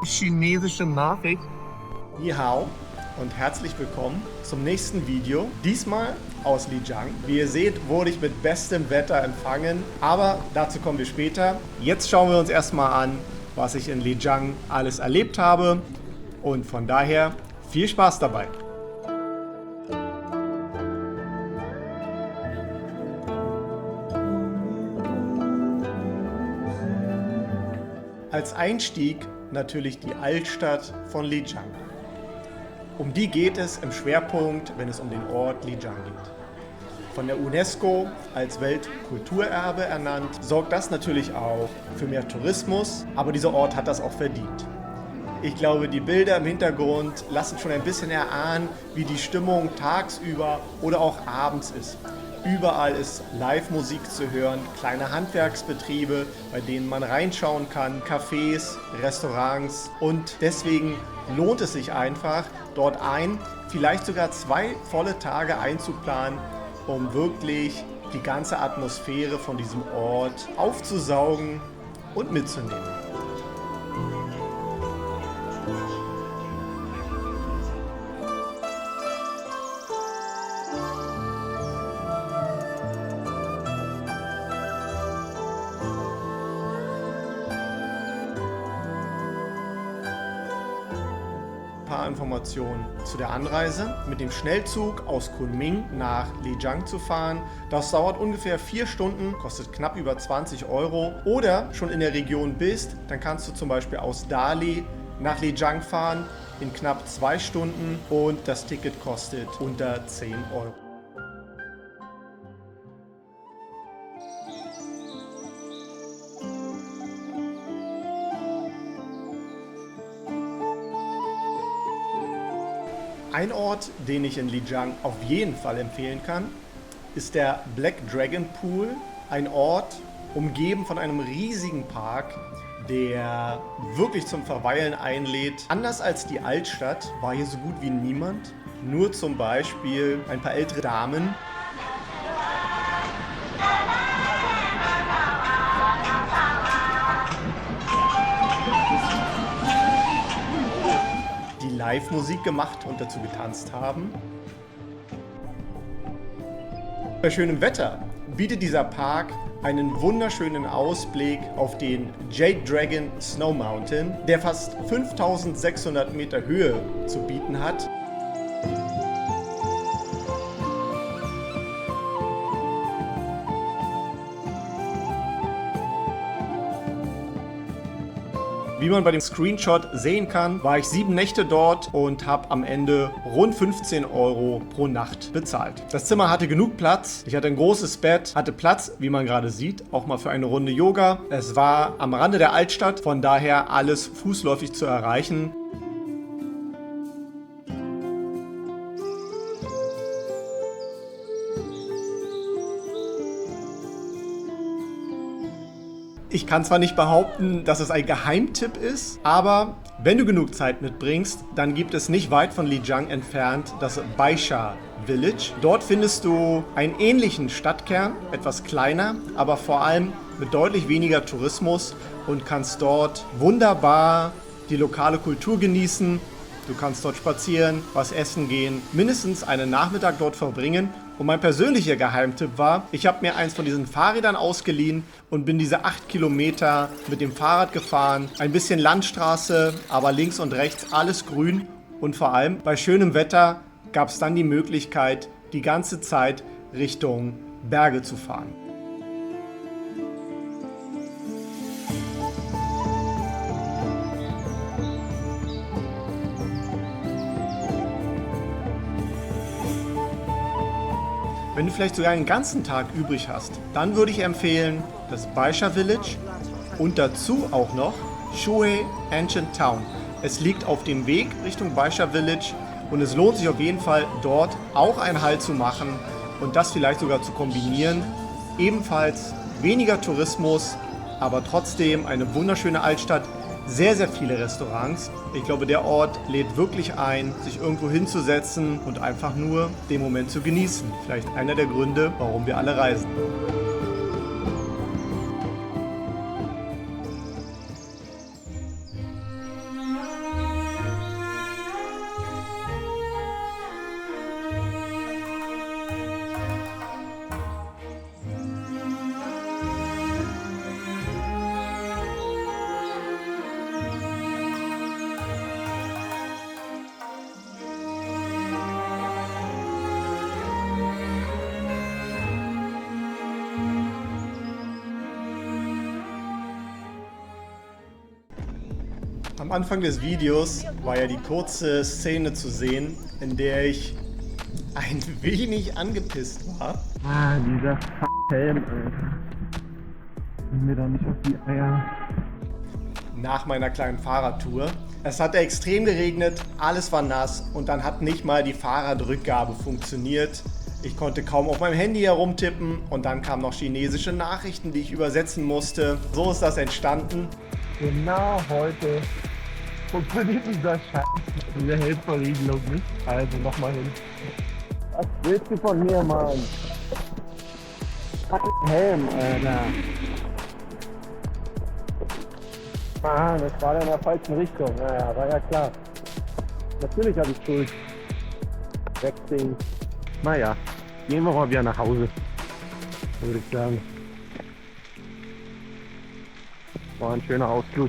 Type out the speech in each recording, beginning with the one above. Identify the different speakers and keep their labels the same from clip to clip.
Speaker 1: chinesische Nachricht.
Speaker 2: Ni hao und herzlich willkommen zum nächsten Video. Diesmal aus Lijiang. Wie ihr seht, wurde ich mit bestem Wetter empfangen, aber dazu kommen wir später. Jetzt schauen wir uns erstmal an, was ich in Lijiang alles erlebt habe und von daher viel Spaß dabei. Als Einstieg natürlich die Altstadt von Lijiang. Um die geht es im Schwerpunkt, wenn es um den Ort Lijiang geht. Von der UNESCO als Weltkulturerbe ernannt, sorgt das natürlich auch für mehr Tourismus, aber dieser Ort hat das auch verdient. Ich glaube, die Bilder im Hintergrund lassen schon ein bisschen erahnen, wie die Stimmung tagsüber oder auch abends ist. Überall ist Live-Musik zu hören, kleine Handwerksbetriebe, bei denen man reinschauen kann, Cafés, Restaurants und deswegen lohnt es sich einfach, dort vielleicht sogar 2 volle Tage einzuplanen, um wirklich die ganze Atmosphäre von diesem Ort aufzusaugen und mitzunehmen. Paar Informationen zu der Anreise. Mit dem Schnellzug aus Kunming nach Lijiang zu fahren. Das dauert ungefähr 4 Stunden, kostet knapp über 20 €. Oder schon in der Region bist, dann kannst du zum Beispiel aus Dali nach Lijiang fahren in knapp 2 Stunden und das Ticket kostet unter 10 €. Ein Ort, den ich in Lijiang auf jeden Fall empfehlen kann, ist der Black Dragon Pool. Ein Ort, umgeben von einem riesigen Park, der wirklich zum Verweilen einlädt. Anders als die Altstadt war hier so gut wie niemand. Nur zum Beispiel ein paar ältere Damen. Live-Musik gemacht und dazu getanzt haben. Bei schönem Wetter bietet dieser Park einen wunderschönen Ausblick auf den Jade Dragon Snow Mountain, der fast 5600 Meter Höhe zu bieten hat. Wie man bei dem Screenshot sehen kann, war ich 7 Nächte dort und habe am Ende rund 15 € pro Nacht bezahlt. Das Zimmer hatte genug Platz, ich hatte ein großes Bett, hatte Platz, wie man gerade sieht, auch mal für eine Runde Yoga. Es war am Rande der Altstadt, von daher alles fußläufig zu erreichen. Ich kann zwar nicht behaupten, dass es ein Geheimtipp ist, aber wenn du genug Zeit mitbringst, dann gibt es nicht weit von Lijiang entfernt das Baisha Village. Dort findest du einen ähnlichen Stadtkern, etwas kleiner, aber vor allem mit deutlich weniger Tourismus und kannst dort wunderbar die lokale Kultur genießen. Du kannst dort spazieren, was essen gehen, mindestens einen Nachmittag dort verbringen. Und mein persönlicher Geheimtipp war, ich habe mir eins von diesen Fahrrädern ausgeliehen und bin diese 8 Kilometer mit dem Fahrrad gefahren. Ein bisschen Landstraße, aber links und rechts alles grün. Und vor allem bei schönem Wetter gab es dann die Möglichkeit, die ganze Zeit Richtung Berge zu fahren. Wenn du vielleicht sogar einen ganzen Tag übrig hast, dann würde ich empfehlen das Baisha Village und dazu auch noch Shuhe Ancient Town. Es liegt auf dem Weg Richtung Baisha Village und es lohnt sich auf jeden Fall dort auch einen Halt zu machen und das vielleicht sogar zu kombinieren. Ebenfalls weniger Tourismus, aber trotzdem eine wunderschöne Altstadt, sehr, sehr viele Restaurants. Ich glaube, der Ort lädt wirklich ein, sich irgendwo hinzusetzen und einfach nur den Moment zu genießen. Vielleicht einer der Gründe, warum wir alle reisen. Am Anfang des Videos war ja die kurze Szene zu sehen, in der ich ein wenig angepisst war.
Speaker 1: Ah, dieser Helm, Alter. Nimm mir doch nicht auf die Eier.
Speaker 2: Nach meiner kleinen Fahrradtour. Es hatte extrem geregnet, alles war nass und dann hat nicht mal die Fahrradrückgabe funktioniert. Ich konnte kaum auf meinem Handy herumtippen und dann kamen noch chinesische Nachrichten, die ich übersetzen musste. So ist das entstanden.
Speaker 1: Genau heute funktioniert dieser Scheiß, diese Helferregelung nicht. Also nochmal hin. Was willst du von mir, Mann? Fucking Helm, Alter. Ah, das war in der falschen Richtung. Naja, war ja klar. Natürlich habe ich Schuld. Wegding. Naja, gehen wir mal wieder nach Hause, würde ich sagen. War ein schöner Ausflug.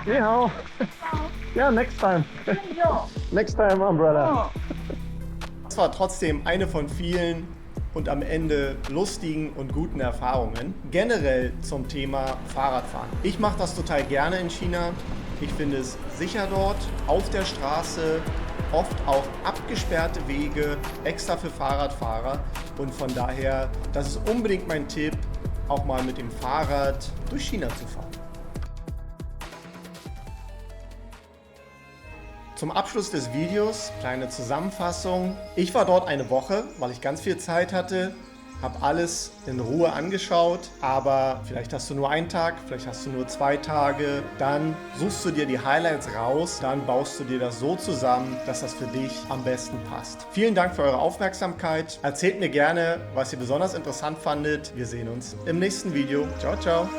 Speaker 1: Ja, yeah, next time. Next time, Umbrella.
Speaker 2: Es war trotzdem eine von vielen und am Ende lustigen und guten Erfahrungen. Generell zum Thema Fahrradfahren. Ich mache das total gerne in China. Ich finde es sicher dort, auf der Straße, oft auch abgesperrte Wege, extra für Fahrradfahrer. Und von daher, das ist unbedingt mein Tipp, auch mal mit dem Fahrrad durch China zu fahren. Zum Abschluss des Videos, kleine Zusammenfassung. Ich war dort eine Woche, weil ich ganz viel Zeit hatte, habe alles in Ruhe angeschaut, aber vielleicht hast du nur einen Tag, vielleicht hast du nur 2 Tage, dann suchst du dir die Highlights raus, dann baust du dir das so zusammen, dass das für dich am besten passt. Vielen Dank für eure Aufmerksamkeit. Erzählt mir gerne, was ihr besonders interessant fandet. Wir sehen uns im nächsten Video. Ciao, ciao.